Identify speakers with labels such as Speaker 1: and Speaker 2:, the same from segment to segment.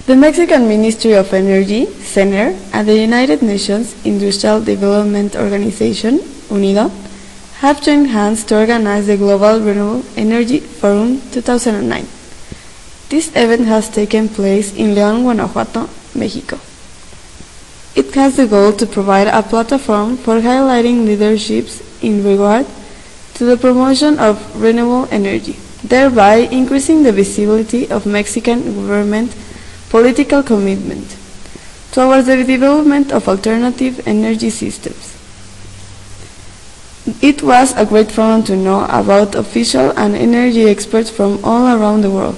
Speaker 1: The Mexican Ministry of Energy, CENER, and the United Nations Industrial Development Organization, UNIDO, have joined hands to organize the Global Renewable Energy Forum 2009. This event has taken place in León, Guanajuato, Mexico. It has the goal to provide a platform for highlighting leaderships in regard to the promotion of renewable energy, thereby increasing the visibility of Mexican government political commitment towards the development of alternative energy systems. It was a great forum to know about official and energy experts from all around the world,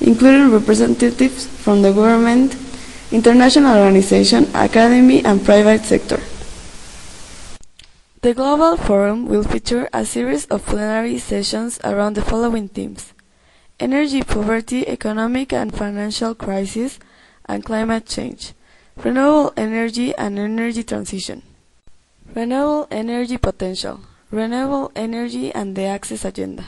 Speaker 1: including representatives from the government, international organization, academy, and private sector. The Global Forum will feature a series of plenary sessions around the following themes: energy poverty, economic and financial crisis, and climate change, renewable energy and energy transition, renewable energy potential, renewable energy and the access agenda.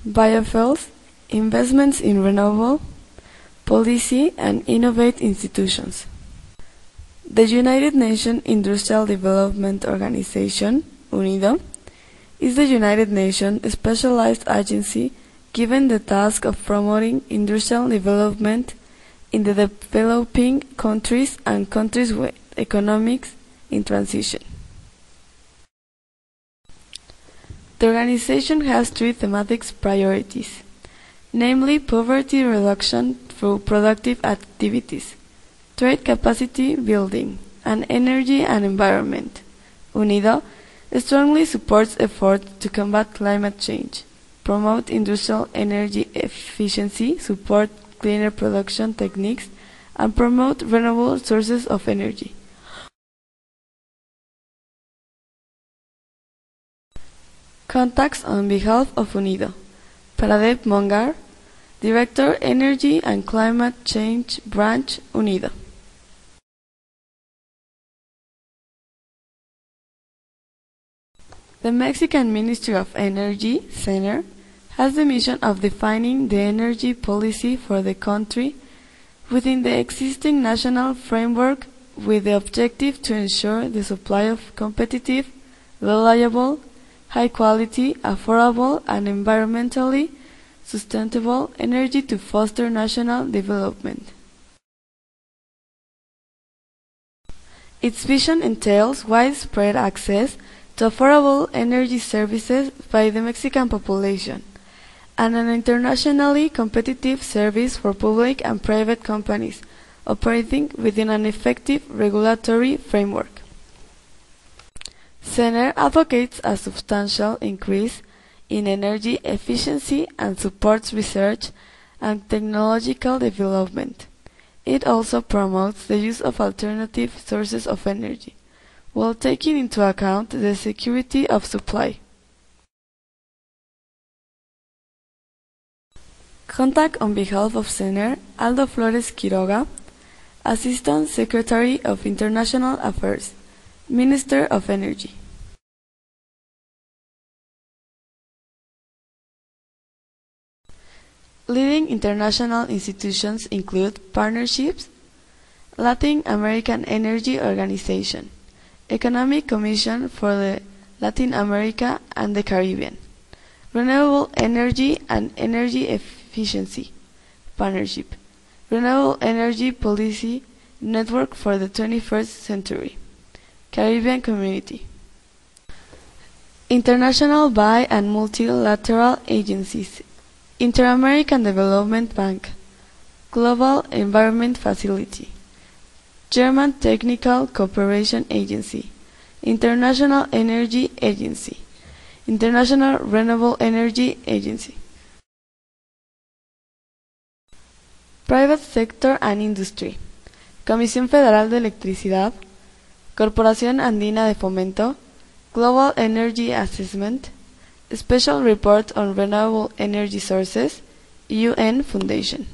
Speaker 1: Biofuels, investments in renewable, policy and innovate institutions. The United Nations Industrial Development Organization, UNIDO, is the United Nations specialized agency given the task of promoting industrial development in the developing countries and countries with economics in transition. The organization has three thematic priorities, namely poverty reduction through productive activities, trade capacity building, and energy and environment. UNIDO strongly supports efforts to combat climate change, promote industrial energy efficiency, support cleaner production techniques, and promote renewable sources of energy. Contacts on behalf of UNIDO. Pradeep Mongar, Director, Energy and Climate Change Branch, UNIDO. The Mexican Ministry of Energy, CENER, has the mission of defining the energy policy for the country within the existing national framework with the objective to ensure the supply of competitive, reliable, high-quality, affordable, and environmentally sustainable energy to foster national development. Its vision entails widespread access to affordable energy services by the Mexican population, and an internationally competitive service for public and private companies operating within an effective regulatory framework. CENER advocates a substantial increase in energy efficiency and supports research and technological development. It also promotes the use of alternative sources of energy, while taking into account the security of supply. Contact on behalf of CENER, Aldo Flores Quiroga, Assistant Secretary of International Affairs, Minister of Energy. Leading international institutions include partnerships, Latin American Energy Organization, Economic Commission for the Latin America and the Caribbean, Renewable Energy and Energy Efficiency Partnership, Renewable Energy Policy Network for the 21st Century, Caribbean Community. International bi- and multilateral agencies, Inter-American Development Bank, Global Environment Facility, German Technical Cooperation Agency, International Energy Agency, International Renewable Energy Agency. Private Sector and Industry, Comisión Federal de Electricidad, Corporación Andina de Fomento, Global Energy Assessment, Special Report on Renewable Energy Sources, UN Foundation.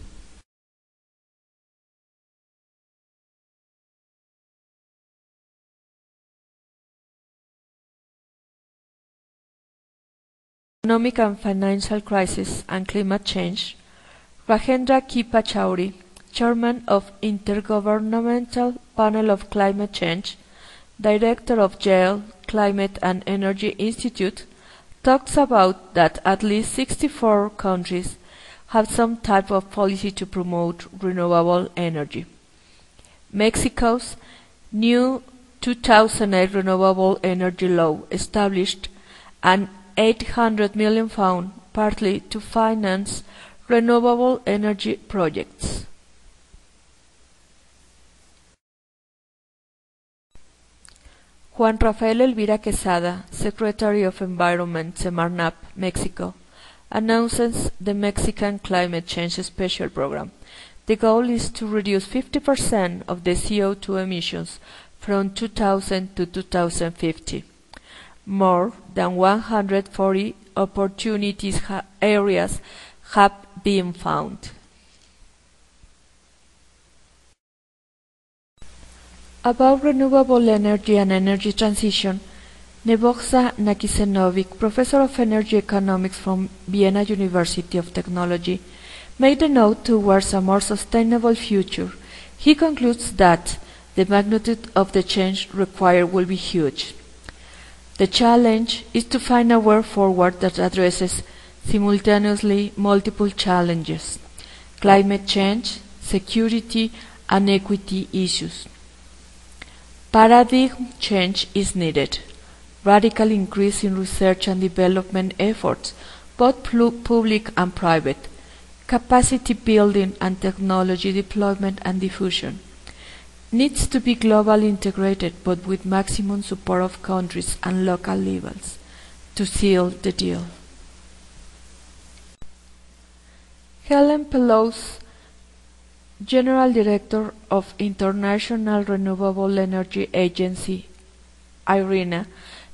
Speaker 2: Economic and Financial Crisis and Climate Change, Rajendra K. Pachauri, Chairman of Intergovernmental Panel of Climate Change, Director of Yale Climate and Energy Institute, talks about that at least 64 countries have some type of policy to promote renewable energy. Mexico's new 2008 Renewable Energy Law established an 800 million fund partly to finance renewable energy projects. Juan Rafael Elvira Quesada, Secretary of Environment, Semarnat, Mexico, announces the Mexican Climate Change Special Program. The goal is to reduce 50% of the CO2 emissions from 2000 to 2050. More than 140 opportunities areas have been found. About renewable energy and energy transition, Nebojsa Nakisenovic, Professor of Energy Economics from Vienna University of Technology, made a note towards a more sustainable future. He concludes that the magnitude of the change required will be huge. The challenge is to find a way forward that addresses simultaneously multiple challenges: climate change, security, and equity issues. Paradigm change is needed. Radical increase in research and development efforts, both public and private. Capacity building and technology deployment and diffusion. Needs to be globally integrated, but with maximum support of countries and local levels to seal the deal. Helen Pelosi, General Director of International Renewable Energy Agency, IRENA,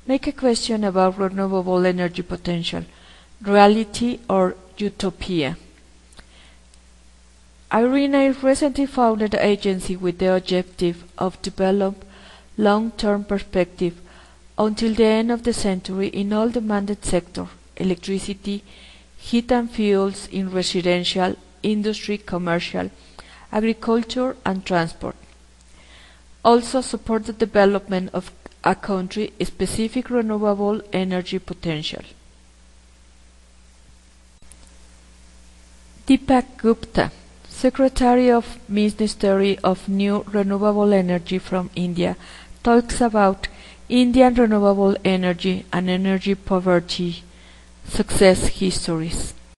Speaker 2: make a question about renewable energy potential, reality or utopia. IRENA is a recently founded agency with the objective of develop long-term perspective until the end of the century in all demanded sectors: electricity, heat and fuels in residential, industry, commercial, agriculture and transport. Also support the development of a country-specific renewable energy potential. Deepak Gupta, Secretary of Ministry of New Renewable Energy from India, talks about Indian renewable energy and energy poverty success histories.